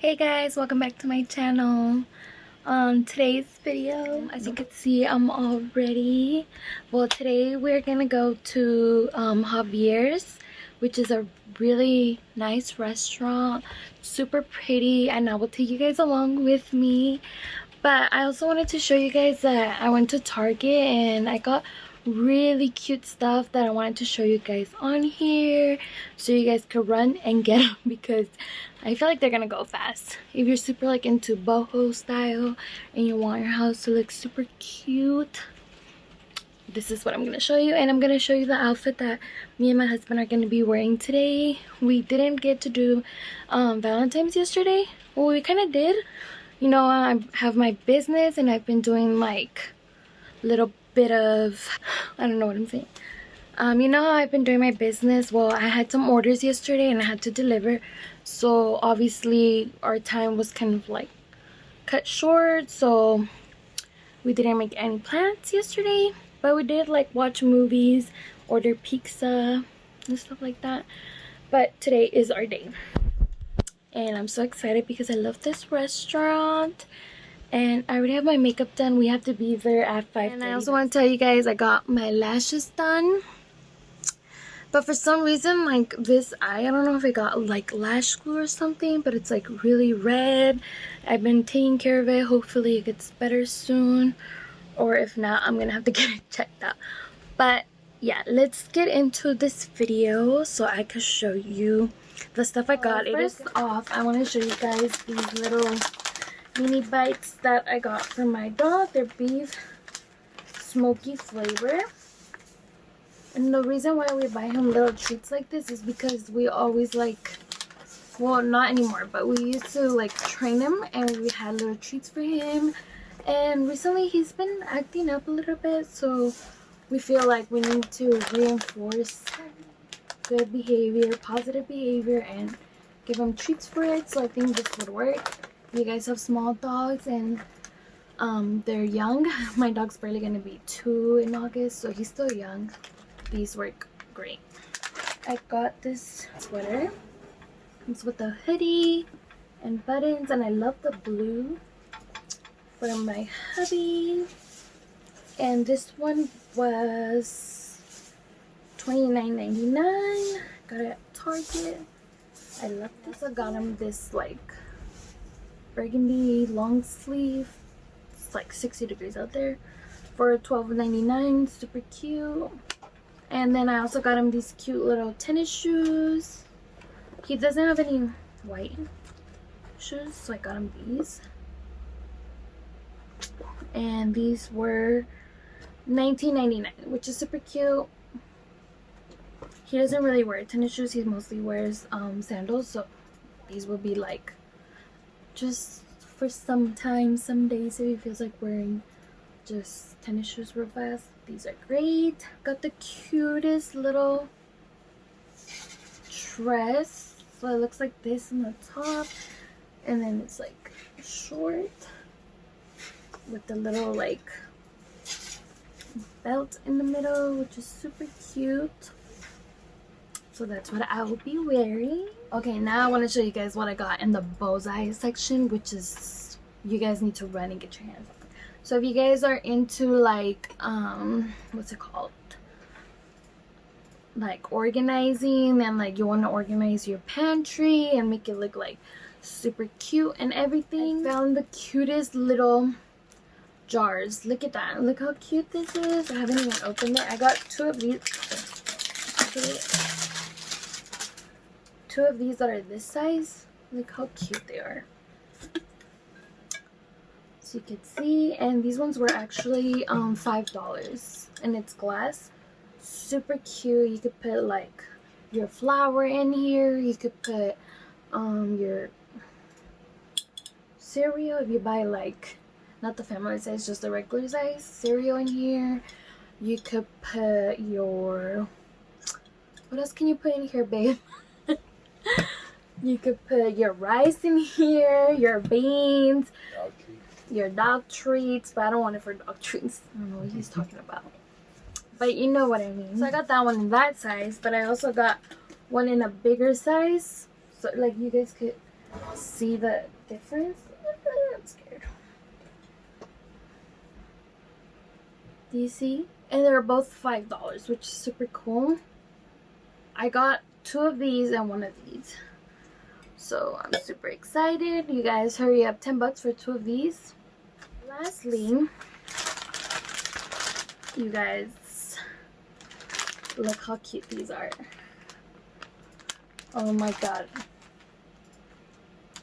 Hey guys, welcome back to my channel. Today's video, as you can see, I'm all ready. Well, today we're gonna go to Javier's, which is a really nice restaurant, super pretty, and I will take you guys along with me. But I also wanted to show you guys that I went to Target and I got really cute stuff that I wanted to show you guys on here so you guys could run and get them because I feel like they're gonna go fast. If you're super like into boho style and you want your house to look super cute, this is what I'm gonna show you. And I'm gonna show you the outfit that me and my husband are gonna be wearing today. We didn't get to do Valentine's yesterday. Well, we kind of did. You know, I have my business and I've been doing like little bit of, I don't know what I'm saying. You know how I've been doing my business? Well, I had some orders yesterday and I had to deliver. So obviously our time was kind of like cut short. So we didn't make any plans yesterday. But we did like watch movies, order pizza and stuff like that. But today is our day. And I'm so excited because I love this restaurant. And I already have my makeup done. We have to be there at 5:30. And I also want to tell you guys I got my lashes done. But for some reason, like this eye, I don't know if I got like lash glue or something, but it's like really red. I've been taking care of it. Hopefully it gets better soon. Or if not, I'm going to have to get it checked out. But yeah, let's get into this video so I can show you the stuff I got. First off, I want to show you guys these little mini bites that I got for my dog. They're beef smoky flavor. And the reason why we buy him little treats like this is because we always like, well, not anymore, but we used to like train him and we had little treats for him. And recently he's been acting up a little bit, so we feel like we need to reinforce good behavior, positive behavior, and give him treats for it. So I think this would work. You guys have small dogs and they're young. My dog's barely gonna be 2 in August, so he's still young. These work great. I got this sweater. It's with a hoodie and buttons, and I love the blue for my hubby. And this one was $29.99. Got it at Target. I love this. I got him this like burgundy long sleeve. It's like 60 degrees out there for $12.99. Super cute. And then I also got him these cute little tennis shoes. He doesn't have any white shoes, so I got him these. And these were $19.99, which is super cute. He doesn't really wear tennis shoes. He mostly wears sandals, so these will be like just for some time, some days if he feels like wearing just tennis shoes real fast. These are great. Got the cutest little dress. So it looks like this on the top, and then it's like short with the little like belt in the middle, which is super cute. So that's what I will be wearing. Okay, now I want to show you guys what I got in the bonsai section, which is, you guys need to run and get your hands on. So if you guys are into like what's it called, like organizing, and like you want to organize your pantry and make it look like super cute and everything, I found the cutest little jars. Look at that. Look how cute this is. I haven't even opened it. I got 2 of these. Two of these that are this size. Look how cute they are. So you can see, and these ones were actually $5, and it's glass. Super cute. You could put like your flour in here. You could put your cereal if you buy like not the family size, just the regular size cereal in here. You could put your, what else can you put in here, babe? You could put your rice in here, your beans, your dog treats, but I don't want it for dog treats. I don't know what he's talking about, but you know what I mean. So I got that one in that size, but I also got one in a bigger size, so like you guys could see the difference. I'm scared. Do you see? And they're both $5, which is super cool. I got 2 of these and 1 of these. So I'm super excited. You guys hurry up. $10 for 2 of these. Lastly, you guys, look how cute these are. Oh my god.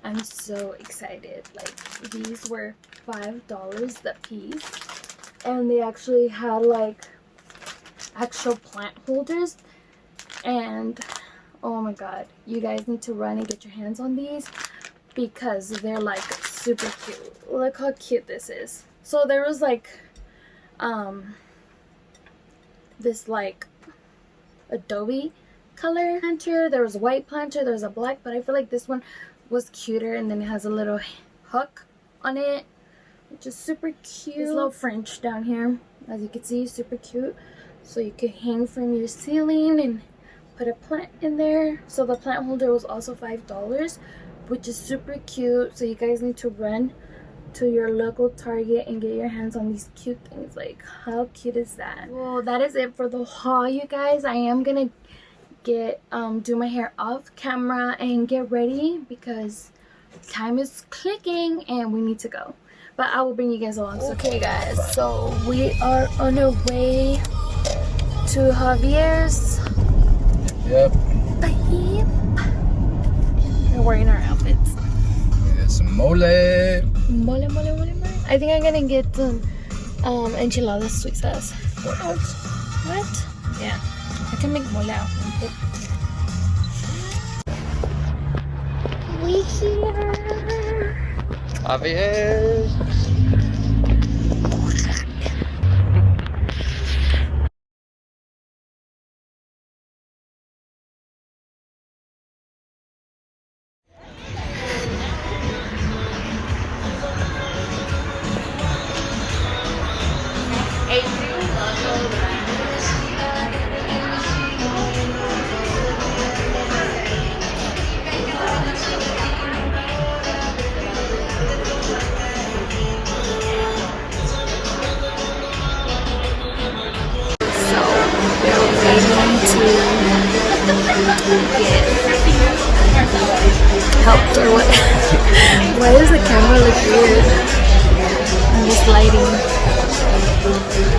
I'm so excited. Like, these were $5 a piece. And they actually had like actual plant holders. And oh my god, you guys need to run and get your hands on these because they're like super cute. Look how cute this is. So there was like this like adobe color planter, there was a white planter, there was a black, but I feel like this one was cuter. And then it has a little hook on it, which is super cute. This little French down here, as you can see, super cute. So you can hang from your ceiling and put a plant in there. So the plant holder was also $5, which is super cute. So you guys need to run to your local Target and get your hands on these cute things. Like, how cute is that? Well, that is it for the haul, you guys. I am gonna get do my hair off camera and get ready because time is clicking and we need to go. But I will bring you guys along. So, okay guys, so we are on our way to Javier's. Yep. Babe. We're wearing our outfits. Get some mole. Mole, mole, mole, mole. I think I'm gonna get some enchiladas sweet sauce. What? Yeah. I can make mole out. We here. Javier. Helped or what? Why does the camera look weird? And this lighting.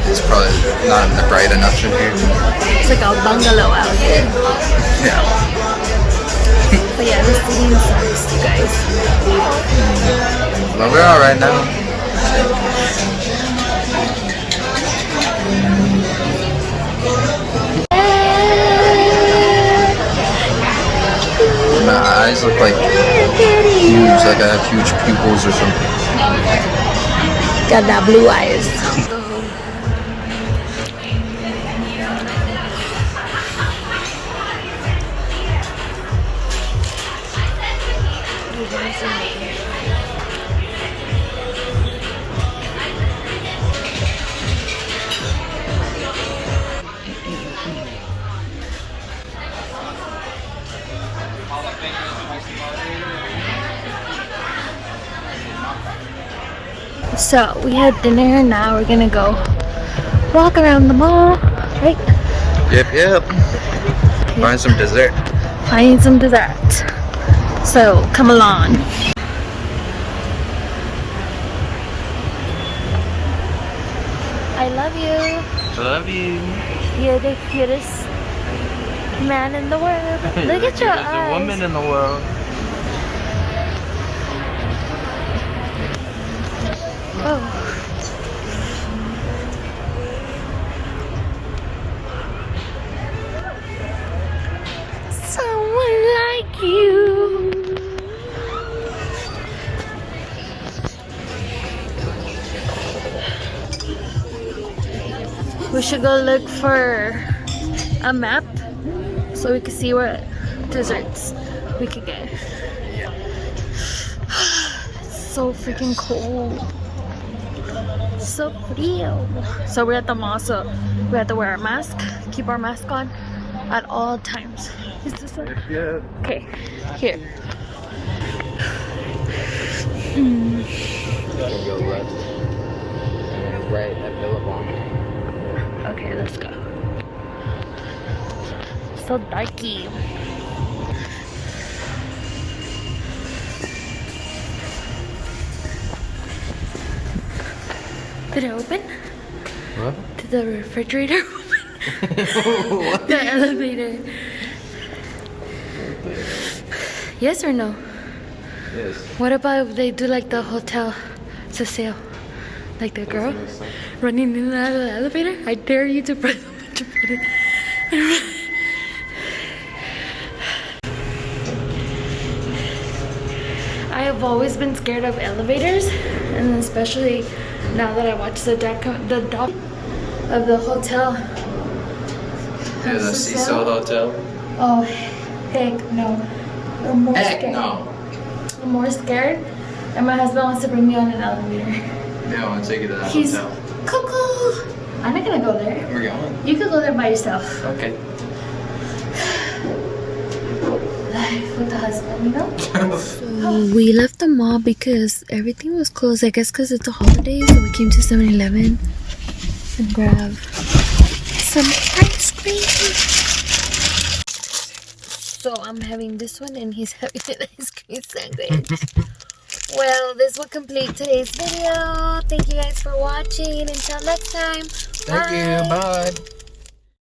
It's probably not bright enough in here. It's like a bungalow out here. Yeah. But yeah, the seating sucks, you guys. Well, we're alright now. My eyes look like huge, like I have huge pupils or something. Got that blue eyes. So we had dinner, now we're gonna go walk around the mall, right? Yep. Okay. Find some dessert. Find some dessert. So come along. I love you. I love you. You're the cutest man in the world. Look at your eyes. There's a woman in the world. Oh. Someone like you. We should go look for a map so we can see what desserts we could get. It's so freaking cold. So frío. So we're at the mall, so we have to wear a mask, keep our mask on at all times. Is this one? Yeah. Okay, here. You can go left. And then right at Billabong. Okay, let's go. So darky. Did it open? What? Did the refrigerator open? The elevator. Yes or no? Yes. What about if they do like the hotel Cecile? Like the girl running in and out of the elevator? I dare you to press the button. I have always been scared of elevators, and especially now that I watched the doc of the hotel. Yeah, the Cecil Hotel. Oh, heck no. I'm more Heck scared. no. I'm more scared, and my husband wants to bring me on an elevator. Yeah, I want to take you to that He's hotel. cuckoo. I'm not gonna go there. We're going. You could go there by yourself. Okay. Life with the husband, you know? So we left the mall because everything was closed. I guess because it's a holiday, so we came to 7-Eleven and grabbed some ice cream. So I'm having this one and he's having an ice cream sandwich. Well, this will complete today's video. Thank you guys for watching. Until next time. Thank you. Bye.